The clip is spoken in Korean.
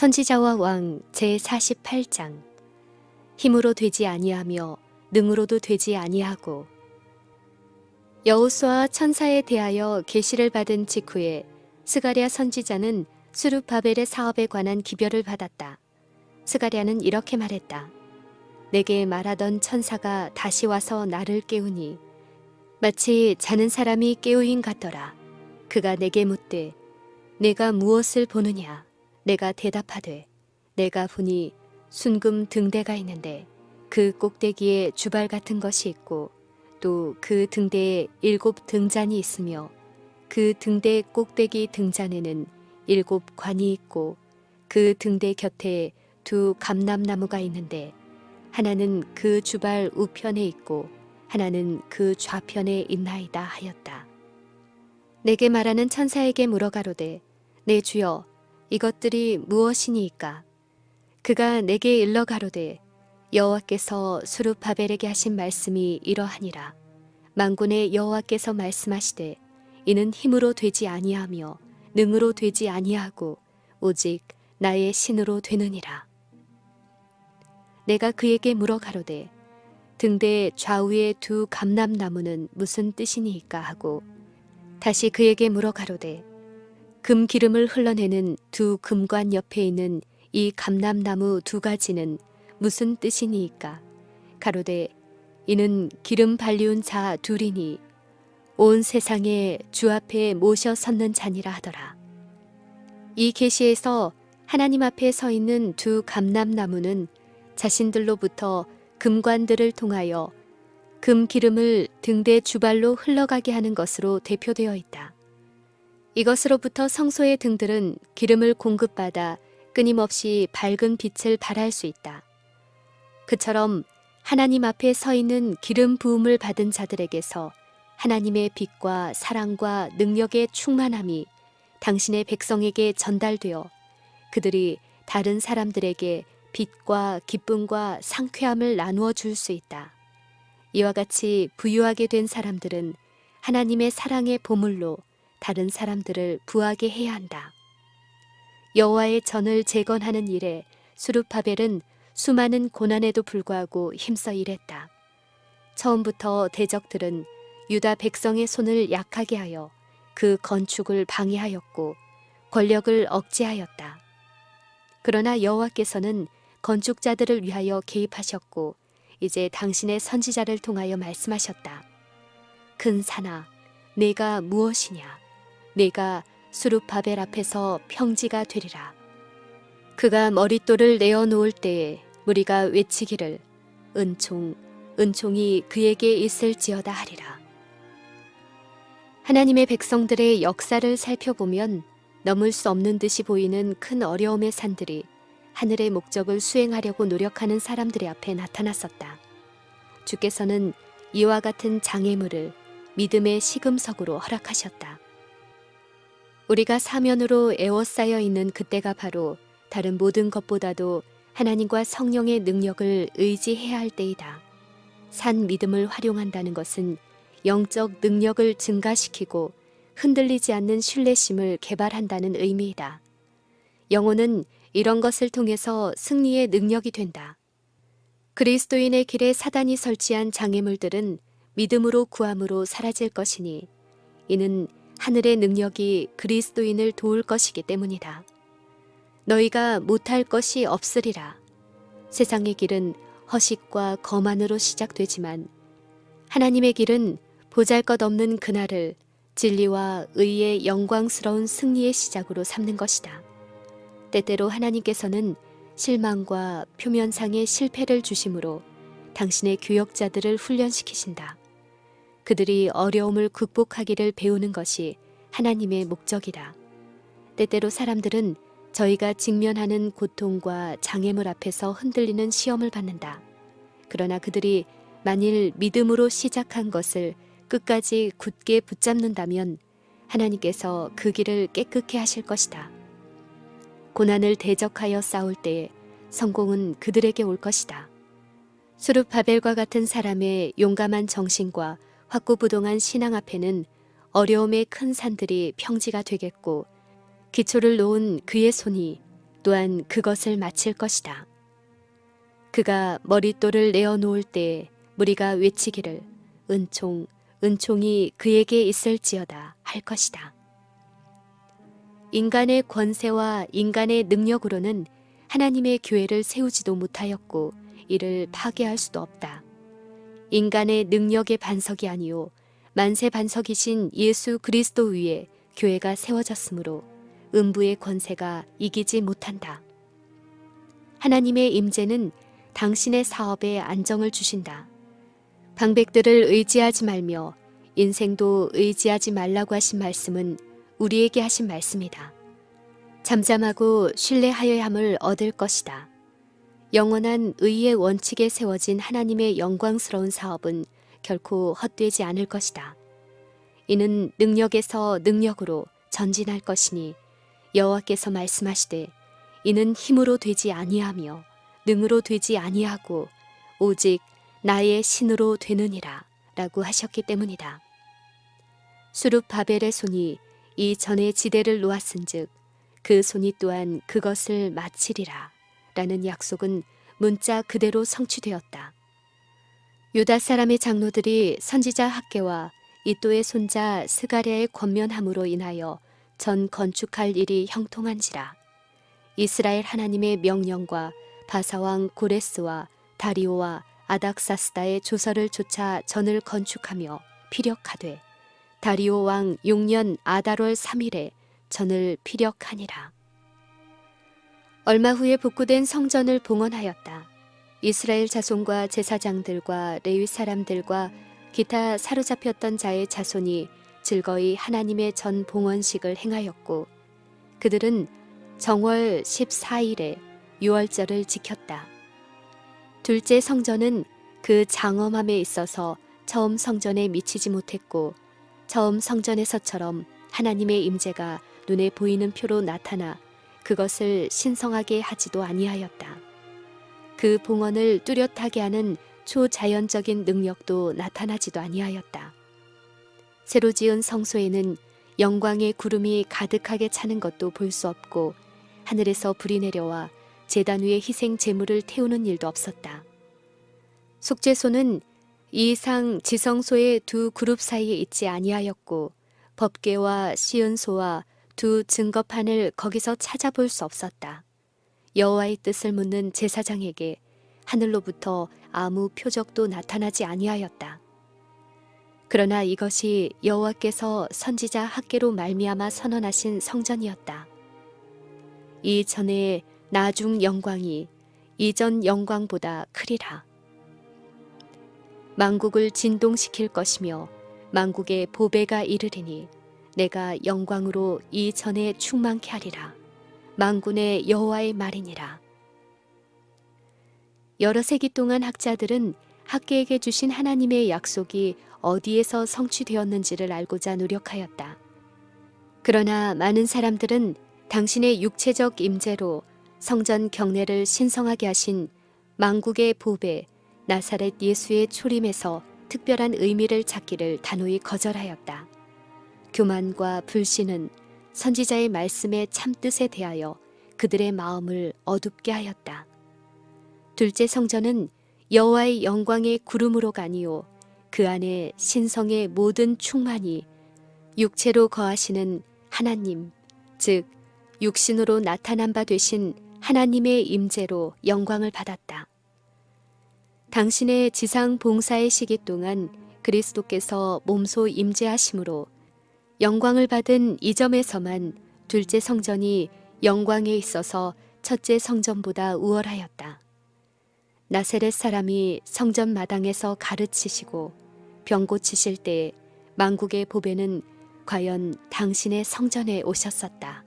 선지자와 왕 제48장. 힘으로 되지 아니하며 능으로도 되지 아니하고. 여호수아 천사에 대하여 계시를 받은 직후에 스가랴 선지자는 스룹바벨의 사업에 관한 기별을 받았다. 스가랴는 이렇게 말했다. 내게 말하던 천사가 다시 와서 나를 깨우니 마치 자는 사람이 깨우인 같더라. 그가 내게 묻되 내가 무엇을 보느냐? 내가 대답하되 내가 보니 순금 등대가 있는데 그 꼭대기에 주발 같은 것이 있고 또 그 등대에 7 등잔이 있으며 그 등대 꼭대기 등잔에는 7 관이 있고 그 등대 곁에 2 감람나무가 있는데 하나는 그 주발 우편에 있고 하나는 그 좌편에 있나이다 하였다. 내게 말하는 천사에게 물어가로되 내 주여 이것들이 무엇이니이까? 그가 내게 일러 가로되 여호와께서 스룹바벨에게 하신 말씀이 이러하니라. 만군의 여호와께서 말씀하시되 이는 힘으로 되지 아니하며 능으로 되지 아니하고 오직 나의 신으로 되느니라. 내가 그에게 물어 가로되 등대 좌우의 2 감람나무는 무슨 뜻이니이까 하고 다시 그에게 물어 가로되 금 기름을 흘러내는 2 금관 옆에 있는 이 감람나무 2가지는 무슨 뜻이니이까? 가로되 이는 기름 발리운 자 2이니 온 세상에 주 앞에 모셔 섰는 자니라 하더라. 이 계시에서 하나님 앞에 서 있는 2 감람나무는 자신들로부터 금관들을 통하여 금 기름을 등대 주발로 흘러가게 하는 것으로 대표되어 있다. 이것으로부터 성소의 등들은 기름을 공급받아 끊임없이 밝은 빛을 발할 수 있다. 그처럼 하나님 앞에 서 있는 기름 부음을 받은 자들에게서 하나님의 빛과 사랑과 능력의 충만함이 당신의 백성에게 전달되어 그들이 다른 사람들에게 빛과 기쁨과 상쾌함을 나누어 줄 수 있다. 이와 같이 부유하게 된 사람들은 하나님의 사랑의 보물로 다른 사람들을 부하게 해야 한다. 여호와의 전을 재건하는 일에 스룹바벨은 수많은 고난에도 불구하고 힘써 일했다. 처음부터 대적들은 유다 백성의 손을 약하게 하여 그 건축을 방해하였고 권력을 억제하였다. 그러나 여호와께서는 건축자들을 위하여 개입하셨고 이제 당신의 선지자를 통하여 말씀하셨다. 큰 산아, 내가 무엇이냐? 내가 스룹바벨 앞에서 평지가 되리라. 그가 머릿돌을 내어놓을 때에 무리가 외치기를 은총, 은총이 그에게 있을지어다 하리라. 하나님의 백성들의 역사를 살펴보면 넘을 수 없는 듯이 보이는 큰 어려움의 산들이 하늘의 목적을 수행하려고 노력하는 사람들의 앞에 나타났었다. 주께서는 이와 같은 장애물을 믿음의 시금석으로 허락하셨다. 우리가 사면으로 에워싸여 있는 그때가 바로 다른 모든 것보다도 하나님과 성령의 능력을 의지해야 할 때이다. 산 믿음을 활용한다는 것은 영적 능력을 증가시키고 흔들리지 않는 신뢰심을 개발한다는 의미이다. 영혼은 이런 것을 통해서 승리의 능력이 된다. 그리스도인의 길에 사단이 설치한 장애물들은 믿음으로 구함으로 사라질 것이니 이는 하늘의 능력이 그리스도인을 도울 것이기 때문이다. 너희가 못할 것이 없으리라. 세상의 길은 허식과 거만으로 시작되지만 하나님의 길은 보잘것없는 그날을 진리와 의의 영광스러운 승리의 시작으로 삼는 것이다. 때때로 하나님께서는 실망과 표면상의 실패를 주심으로 당신의 교역자들을 훈련시키신다. 그들이 어려움을 극복하기를 배우는 것이 하나님의 목적이다. 때때로 사람들은 저희가 직면하는 고통과 장애물 앞에서 흔들리는 시험을 받는다. 그러나 그들이 만일 믿음으로 시작한 것을 끝까지 굳게 붙잡는다면 하나님께서 그 길을 깨끗게 하실 것이다. 고난을 대적하여 싸울 때에 성공은 그들에게 올 것이다. 스룹바벨과 같은 사람의 용감한 정신과 확고부동한 신앙 앞에는 어려움의 큰 산들이 평지가 되겠고 기초를 놓은 그의 손이 또한 그것을 마칠 것이다. 그가 머릿돌을 내어놓을 때 무리가 외치기를 은총, 은총이 그에게 있을지어다 할 것이다. 인간의 권세와 인간의 능력으로는 하나님의 교회를 세우지도 못하였고 이를 파괴할 수도 없다. 인간의 능력의 반석이 아니요 만세 반석이신 예수 그리스도 위에 교회가 세워졌으므로 음부의 권세가 이기지 못한다. 하나님의 임재는 당신의 사업에 안정을 주신다. 방백들을 의지하지 말며 인생도 의지하지 말라고 하신 말씀은 우리에게 하신 말씀이다. 잠잠하고 신뢰하여야 함을 얻을 것이다. 영원한 의의 원칙에 세워진 하나님의 영광스러운 사업은 결코 헛되지 않을 것이다. 이는 능력에서 능력으로 전진할 것이니 여호와께서 말씀하시되 이는 힘으로 되지 아니하며 능으로 되지 아니하고 오직 나의 신으로 되느니라 라고 하셨기 때문이다. 수룹 바벨의 손이 이 전의 지대를 놓았은즉 그 손이 또한 그것을 마치리라 라는 약속은 문자 그대로 성취되었다. 유다 사람의 장로들이 선지자 학개와 이또의 손자 스가랴의 권면함으로 인하여 전 건축할 일이 형통한지라. 이스라엘 하나님의 명령과 바사왕 고레스와 다리오와 아닥사스다의 조서를 쫓아 전을 건축하며 피력하되 다리오 왕 6년 아달월 3일에 전을 피력하니라. 얼마 후에 복구된 성전을 봉헌하였다. 이스라엘 자손과 제사장들과 레위 사람들과 기타 사로잡혔던 자의 자손이 즐거이 하나님의 전 봉헌식을 행하였고 그들은 정월 14일에 유월절을 지켰다. 둘째 성전은 그 장엄함에 있어서 처음 성전에 미치지 못했고 처음 성전에서처럼 하나님의 임재가 눈에 보이는 표로 나타나 그것을 신성하게 하지도 아니하였다. 그 봉헌을 뚜렷하게 하는 초자연적인 능력도 나타나지도 아니하였다. 새로 지은 성소에는 영광의 구름이 가득하게 차는 것도 볼 수 없고 하늘에서 불이 내려와 제단 위에 희생 제물을 태우는 일도 없었다. 속죄소는 이 이상 지성소의 두 그룹 사이에 있지 아니하였고 법궤와 시은소와 두 증거판을 거기서 찾아볼 수 없었다. 여호와의 뜻을 묻는 제사장에게 하늘로부터 아무 표적도 나타나지 아니하였다. 그러나 이것이 여호와께서 선지자 학개로 말미암아 선언하신 성전이었다. 이 전의 나중 영광이 이전 영광보다 크리라. 만국을 진동시킬 것이며 만국의 보배가 이르리니 내가 영광으로 이 전에 충만케 하리라. 만군의 여호와의 말이니라. 여러 세기 동안 학자들은 학개에게 주신 하나님의 약속이 어디에서 성취되었는지를 알고자 노력하였다. 그러나 많은 사람들은 당신의 육체적 임재로 성전 경내를 신성하게 하신 만국의 보배 나사렛 예수의 초림에서 특별한 의미를 찾기를 단호히 거절하였다. 교만과 불신은 선지자의 말씀의 참뜻에 대하여 그들의 마음을 어둡게 하였다. 둘째 성전은 여호와의 영광의 구름으로가 아니요 그 안에 신성의 모든 충만이 육체로 거하시는 하나님 즉 육신으로 나타난 바 되신 하나님의 임재로 영광을 받았다. 당신의 지상 봉사의 시기 동안 그리스도께서 몸소 임재하심으로 영광을 받은 이 점에서만 둘째 성전이 영광에 있어서 첫째 성전보다 우월하였다. 나세렛 사람이 성전 마당에서 가르치시고 병 고치실 때 만국의 보배는 과연 당신의 성전에 오셨었다.